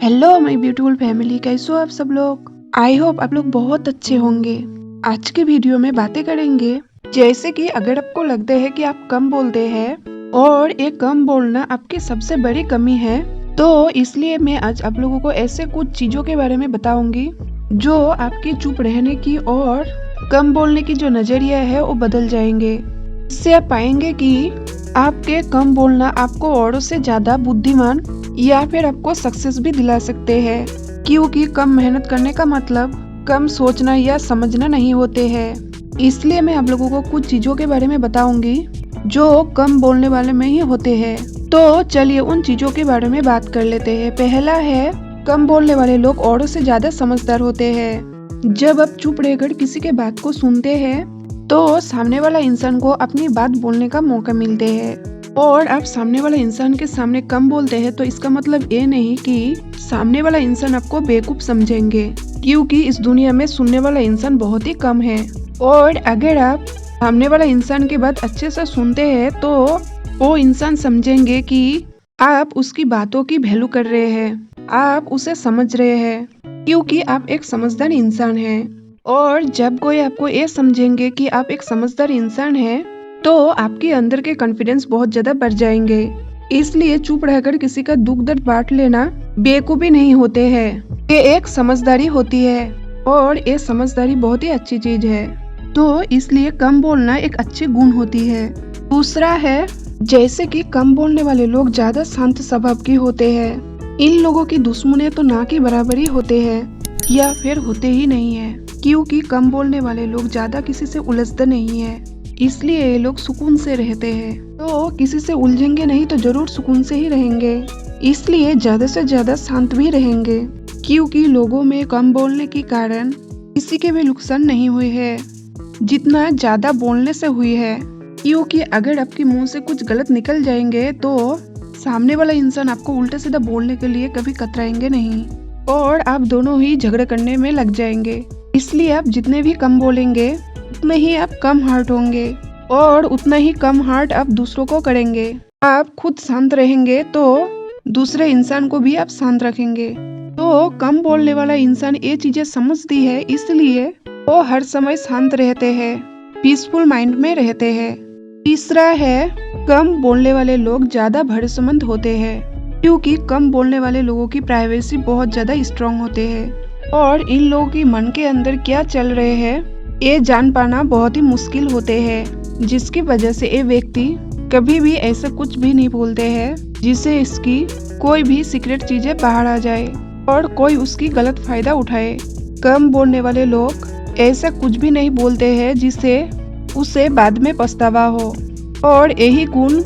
Hello my beautiful family, कैसे हो आप सब लोग। आई होप आप लोग बहुत अच्छे होंगे। आज के वीडियो में बातें करेंगे जैसे कि अगर आपको लगता है कि आप कम बोलते हैं और ये कम बोलना आपकी सबसे बड़ी कमी है, तो इसलिए मैं आज आप लोगों को ऐसे कुछ चीजों के बारे में बताऊंगी जो आपकी चुप रहने की और कम बोलने की जो नजरिया है वो बदल जाएंगे। इससे आप पाएंगे कि आपके कम बोलना आपको औरों से ज्यादा बुद्धिमान या फिर आपको सक्सेस भी दिला सकते हैं, क्योंकि कम मेहनत करने का मतलब कम सोचना या समझना नहीं होते हैं। इसलिए मैं आप लोगों को कुछ चीजों के बारे में बताऊंगी जो कम बोलने वाले में ही होते हैं। तो चलिए उन चीजों के बारे में बात कर लेते हैं। पहला है, कम बोलने वाले लोग औरों से ज्यादा समझदार होते हैं। जब आप चुप रहकर किसी के बात को सुनते हैं तो सामने वाला इंसान को अपनी बात बोलने का मौका मिलते हैं, और आप सामने वाले इंसान के सामने कम बोलते हैं तो इसका मतलब ये नहीं कि सामने वाला इंसान आपको बेवकूफ समझेंगे, क्योंकि इस दुनिया में सुनने वाला इंसान बहुत ही कम है। और अगर आप सामने वाला इंसान की बात अच्छे से सुनते हैं तो वो इंसान समझेंगे कि आप उसकी बातों की वैल्यू कर रहे हैं, आप उसे समझ रहे हैं, क्योंकि आप एक समझदार इंसान हैं। और जब कोई आपको ये समझेंगे कि आप एक समझदार इंसान हैं, तो आपके अंदर के कॉन्फिडेंस बहुत ज्यादा बढ़ जाएंगे। इसलिए चुप रहकर किसी का दुख दर्द बांट लेना बेवकूफी नहीं होते हैं, ये एक समझदारी होती है, और ये समझदारी बहुत ही अच्छी चीज है। तो इसलिए कम बोलना एक अच्छी गुण होती है। दूसरा है, जैसे कि कम बोलने वाले लोग ज्यादा शांत स्वभाव के होते हैं। इन लोगों की दुश्मनी तो ना के बराबर ही होते हैं या फिर होते ही नहीं है, क्योंकि कम बोलने वाले लोग ज्यादा किसी से उलझते नहीं है, इसलिए ये लोग सुकून से रहते हैं। तो किसी से उलझेंगे नहीं तो जरूर सुकून से ही रहेंगे, इसलिए ज्यादा से ज्यादा शांत भी रहेंगे, क्योंकि लोगों में कम बोलने के कारण किसी के भी नुकसान नहीं हुए है जितना ज्यादा बोलने से हुई है। क्योंकि अगर आपके मुंह से कुछ गलत निकल जाएंगे तो सामने वाला इंसान आपको उल्टा सीधा बोलने के लिए कभी कतराएंगे नहीं, और आप दोनों ही झगड़ा करने में लग जाएंगे। इसलिए आप जितने भी कम बोलेंगे उतने ही आप कम हार्ट होंगे, और उतना ही कम हार्ट आप दूसरों को करेंगे। आप खुद शांत रहेंगे तो दूसरे इंसान को भी आप शांत रखेंगे। तो कम बोलने वाला इंसान ये चीजें समझती है, इसलिए वो हर समय शांत रहते हैं, पीसफुल माइंड में रहते हैं। तीसरा है, कम बोलने वाले लोग ज्यादा भरोसेमंद होते हैं, क्योंकि कम बोलने वाले लोगों की प्राइवेसी बहुत ज्यादा स्ट्रांग होते हैं, और इन लोगों की मन के अंदर क्या चल रहे हैं ये जान पाना बहुत ही मुश्किल होते हैं, जिसकी वजह से ये व्यक्ति कभी भी ऐसा कुछ भी नहीं बोलते हैं जिससे इसकी कोई भी सीक्रेट चीजें बाहर आ जाए और कोई उसकी गलत फायदा उठाए। कम बोलने वाले लोग ऐसा कुछ भी नहीं बोलते हैं जिससे उसे बाद में पछतावा हो, और यही गुण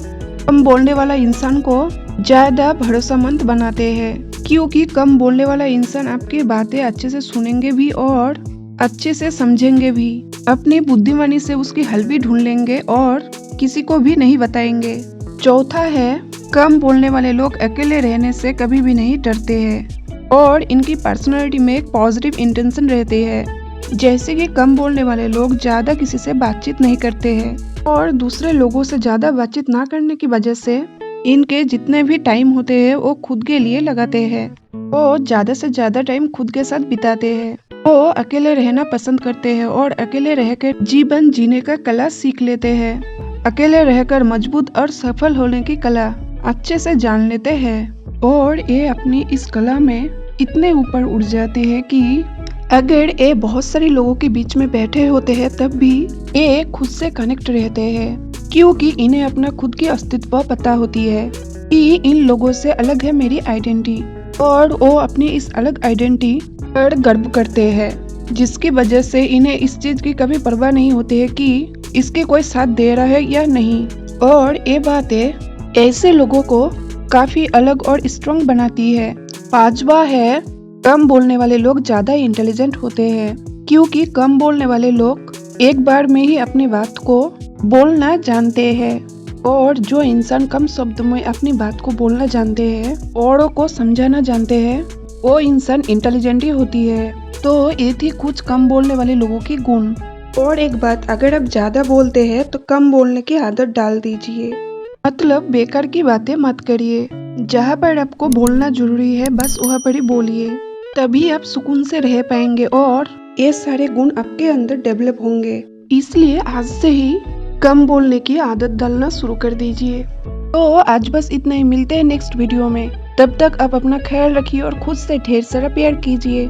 कम बोलने वाला इंसान को ज्यादा भरोसेमंद बनाते हैं, क्योंकि कम बोलने वाला इंसान आपकी बातें अच्छे से सुनेंगे भी और अच्छे से समझेंगे भी, अपनी बुद्धिमानी से उसकी हल भी ढूंढ लेंगे और किसी को भी नहीं बताएंगे। चौथा है, कम बोलने वाले लोग अकेले रहने से कभी भी नहीं डरते हैं, और इनकी पर्सनालिटी में एक पॉजिटिव इंटेंशन रहती है। जैसे कि कम बोलने वाले लोग ज्यादा किसी से बातचीत नहीं करते हैं, और दूसरे लोगों से ज्यादा बातचीत ना करने की वजह से इनके जितने भी टाइम होते हैं वो खुद के लिए लगाते हैं, वो ज्यादा से ज्यादा टाइम खुद के साथ बिताते हैं। वो अकेले रहना पसंद करते हैं और अकेले रहकर जीवन जीने का कला सीख लेते हैं। अकेले रहकर मजबूत और सफल होने की कला अच्छे से जान लेते हैं, और ये अपनी इस कला में इतने ऊपर उड़ जाते हैं कि अगर ये बहुत सारे लोगों के बीच में बैठे होते हैं तब भी ये खुद से कनेक्ट रहते हैं, क्योंकि इन्हें अपना खुद की अस्तित्व पता होती है कि इन लोगों से अलग है मेरी आइडेंटिटी, और वो अपनी इस अलग आइडेंटिटी पर गर्व करते हैं, जिसकी वजह से इन्हें इस चीज की कभी परवाह नहीं होती है कि इसके कोई साथ दे रहा है या नहीं। और ये बातें ऐसे लोगों को काफी अलग और स्ट्रांग बनाती है। पांचवा है, कम बोलने वाले लोग ज्यादा इंटेलिजेंट होते हैं, क्योंकि कम बोलने वाले लोग एक बार में ही अपनी बात को बोलना जानते हैं, और जो इंसान कम शब्दों में अपनी बात को बोलना जानते हैं, औरों को समझाना जानते हैं, वो इंसान इंटेलिजेंट ही होती है। तो ये थी कुछ कम बोलने वाले लोगों की गुण। और एक बात, अगर आप ज्यादा बोलते हैं तो कम बोलने की आदत डाल दीजिए, मतलब बेकार की बातें मत करिए। जहाँ पर आपको बोलना जरूरी है बस वहाँ पर ही बोलिए, तभी आप सुकून से रह पाएंगे और ये सारे गुण आपके अंदर डेवलप होंगे। इसलिए आज से ही कम बोलने की आदत डालना शुरू कर दीजिए। तो आज बस इतना ही, मिलते हैं नेक्स्ट वीडियो में। तब तक आप अपना ख्याल रखिए और खुद से ढेर सारा प्यार कीजिए।